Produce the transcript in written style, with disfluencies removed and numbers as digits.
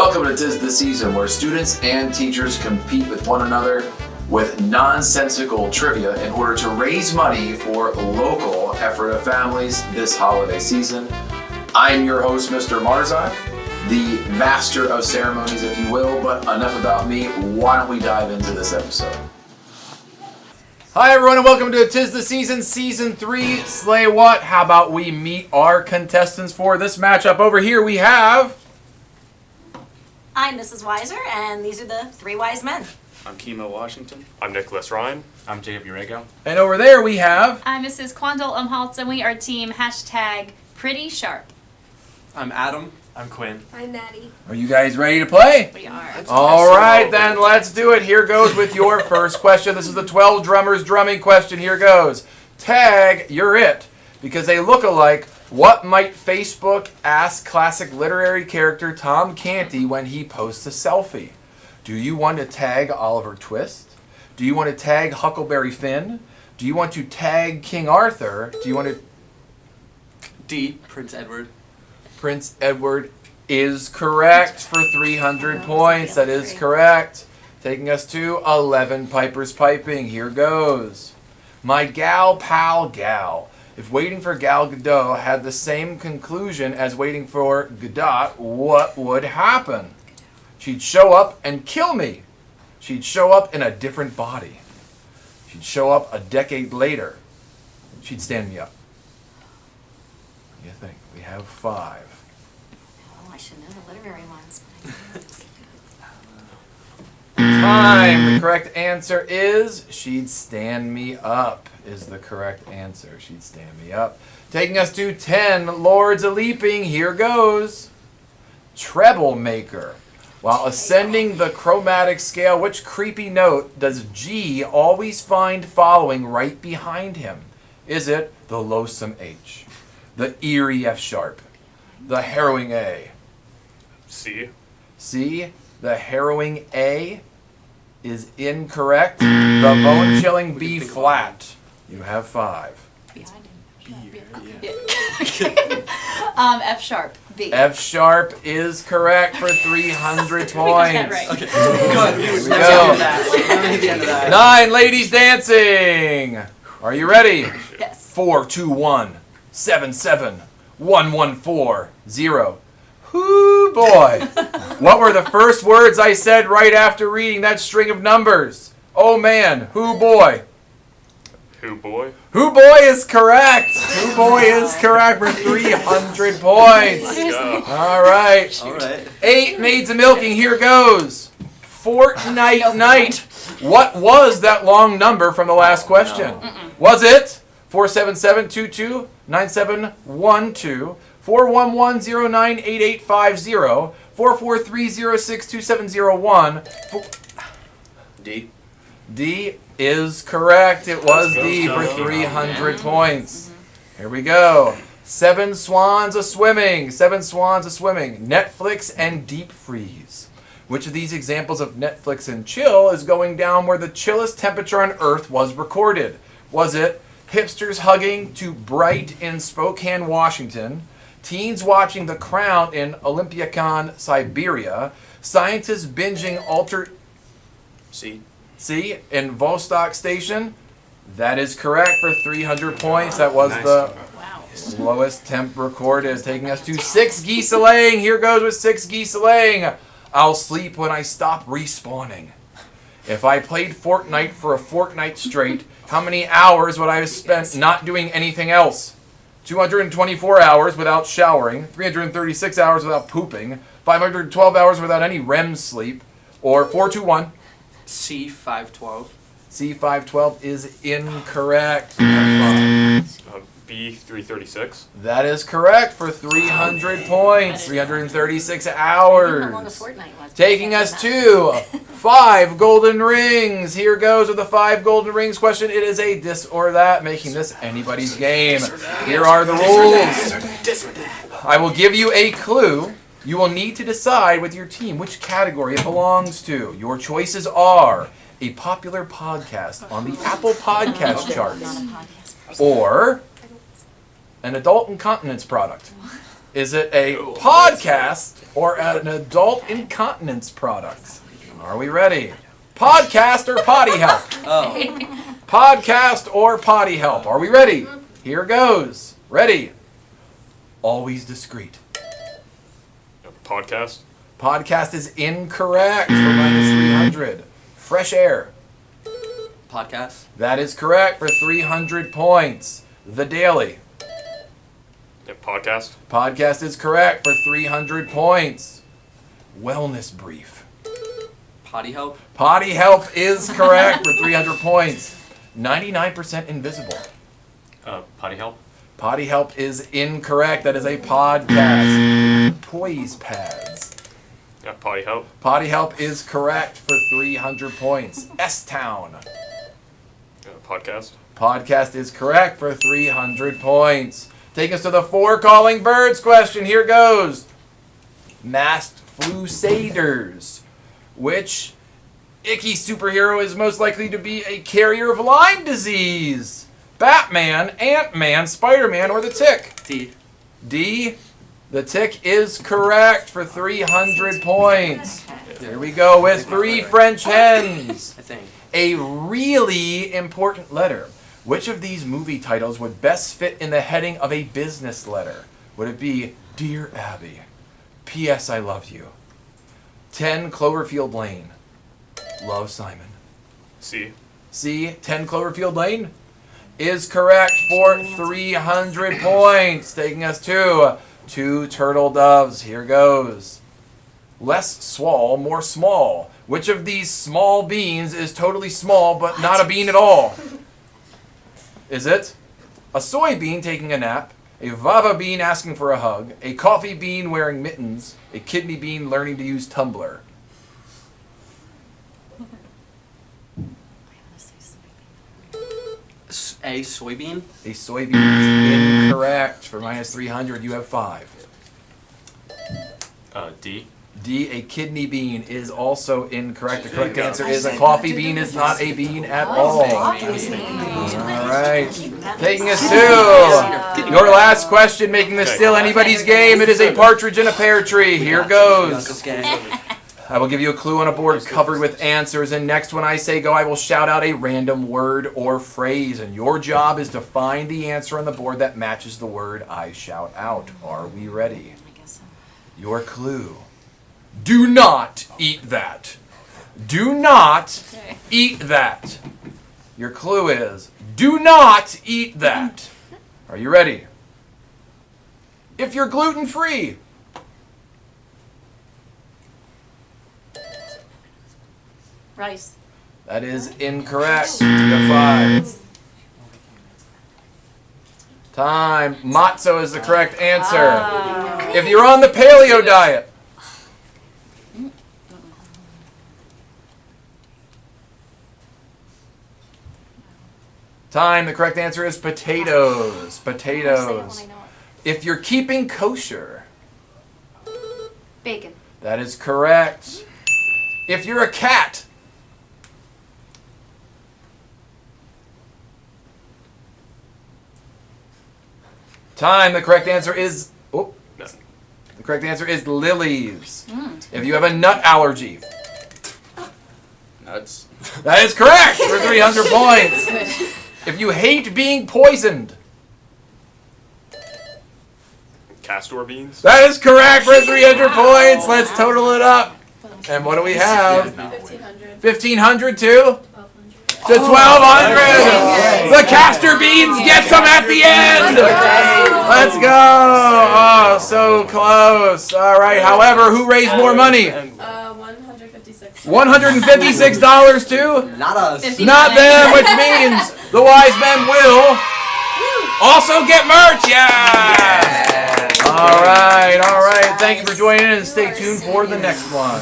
Welcome to 'Tis the Season, where students and teachers compete with one another with nonsensical trivia in order to raise money for local Ephrata families this holiday season. I'm your host, Mr. Marzak, the master of ceremonies, if you will, but enough about me. Why don't we dive into this episode? Hi everyone and welcome to 'Tis the Season, Season 3, Slay What? How about we meet our contestants for this matchup? Over here we have... I'm Mrs. Weiser, and these are the three wise men. I'm Kimo Washington. I'm Nicholas Ryan. I'm Jacob Urego. And over there we have... I'm Mrs. Quandel Umholtz, and we are team #Pretty Sharp. I'm Adam. I'm Quinn. I'm Maddie. Are you guys ready to play? We are. All right, then let's do it. Here goes with your first question. This is the 12 drummers drumming question. Here goes. Tag, you're it. Because they look alike, what might Facebook ask classic literary character Tom Canty when he posts a selfie? Do you want to tag Oliver Twist? Do you want to tag Huckleberry Finn? Do you want to tag King Arthur? Do you want to... D. Prince Edward. Prince Edward is correct for 300 points. That is correct. Taking us to 11 Pipers Piping. Here goes. My gal, pal, gal. If Waiting for Gal Gadot had the same conclusion as Waiting for Godot, what would happen? She'd show up and kill me. She'd show up in a different body. She'd show up a decade later. She'd stand me up. What do you think? We have 5. Oh, I should know the literary ones. Time. The correct answer is she'd stand me up is the correct answer. She'd stand me up. Taking us to 10 Lords a Leaping. Here goes. Treble Maker. While ascending the chromatic scale, which creepy note does G always find following right behind him? Is it the loathsome H, the eerie F sharp, the harrowing A? C. C, the harrowing A is incorrect. The bone-chilling B flat. You have 5. Behind him. Yeah. F#, B. F sharp is correct for 300 points. Right. Okay. Good. Here we go. The end of that. 9 ladies dancing. Are you ready? Yes. 4, 2, 1, 7, 7, 1, 1, 4, 0. Whoo boy. What were the first words I said right after reading that string of numbers? Oh man, whoo boy. Who boy? Who boy is correct. Who boy is correct for 300 points. Let's go. All right. All right. 8 maids a milking. Here goes. Fortnight night. What was that long number from the last question? Was it 477-22-9712, 411-098850, 443-062701? D. D is correct. It was D for 300 points. Here we go. 7 swans a swimming. 7 swans a swimming. Netflix and deep freeze. Which of these examples of Netflix and chill is going down where the chillest temperature on Earth was recorded? Was it hipsters hugging to Bright in Spokane, Washington, teens watching The Crown in Olympicon, Siberia, scientists binging C. C in Vostok Station? That is correct for 300 points. That was the lowest temp recorded. Taking us to 6 geese a laying. Here goes with 6 geese a laying. I'll sleep when I stop respawning. If I played Fortnite for a fortnight straight, how many hours would I have spent not doing anything else? 224 hours without showering, 336 hours without pooping, 512 hours without any REM sleep, or 421. C. 512. C512 is incorrect. B. 336. That is correct for 300 points, 336 I don't know how long a hours. fortnight was. Taking us to 5 golden rings. Here goes with the 5 golden rings question. It is a this or that, making this anybody's game. Here are the rules. I will give you a clue. You will need to decide with your team which category it belongs to. Your choices are a popular podcast on the Apple Podcast charts, or an adult incontinence product. Is it a podcast or an adult incontinence product? Are we ready? Podcast or potty help? Oh. Podcast or potty help? Are we ready? Here goes. Ready? Always discreet. Podcast. Podcast is incorrect for minus 300. Fresh air. Podcast. That is correct for 300 points. The Daily. Podcast. Podcast is correct for 300 points. Wellness Brief. Potty help. Potty help is correct for 300 points. 99% invisible. Potty help. Potty help is incorrect. That is a podcast. Poise pads. Potty help. Potty help is correct for 300 points. S-Town. Podcast. Podcast is correct for 300 points. Take us to the 4 calling birds question. Here goes. Masked Flusaders. Which icky superhero is most likely to be a carrier of Lyme disease? Batman, Ant-Man, Spider-Man, or the Tick? D. D. The Tick is correct for 300 points. Here we go with 3 French hens. I think. A really important letter. Which of these movie titles would best fit in the heading of a business letter? Would it be Dear Abby, P.S. I Love You, 10 Cloverfield Lane, Love Simon? C. C, 10 Cloverfield Lane is correct for 300 points. Taking us to 2 turtle doves. Here goes. Less swall, more small. Which of these small beans is totally small but not a bean at all? Is it a soybean taking a nap, a fava bean asking for a hug, a coffee bean wearing mittens, a kidney bean learning to use Tumblr? A soybean. A soybean is incorrect. For minus 300, you have 5. D. D, a kidney bean, is also incorrect. The correct answer is a coffee bean is not a bean at all. All right. Taking us to your last question, making this still anybody's game. It is a partridge in a pear tree. Here goes. I will give you a clue on a board covered with answers, and next when I say go, I will shout out a random word or phrase, and your job is to find the answer on the board that matches the word I shout out. Are we ready? I guess so. Your clue. Do not eat that. Do not eat that. Your clue is, do not eat that. Are you ready? If you're gluten-free. Rice. That is incorrect. You have 5. Time. Matzo is the correct answer. If you're on the paleo diet. Time. The correct answer is potatoes. Potatoes. If you're keeping kosher. Bacon. That is correct. If you're a cat. Time. The correct answer is... Oh. The correct answer is lilies. If you have a nut allergy. Nuts. That is correct for 300 points. If you hate being poisoned. Castor beans. That is correct for 300 points. Let's total it up. And what do we have? 1,500. 1,500 to 1,200. The castor beans gets them at the end. Let's go. Oh, so close. All right. However, who raised more money? 156. $156 to? Not us. Not them, which means the wise men will also get merch. Yeah. All right. Thank you for joining in, and stay tuned for the next one.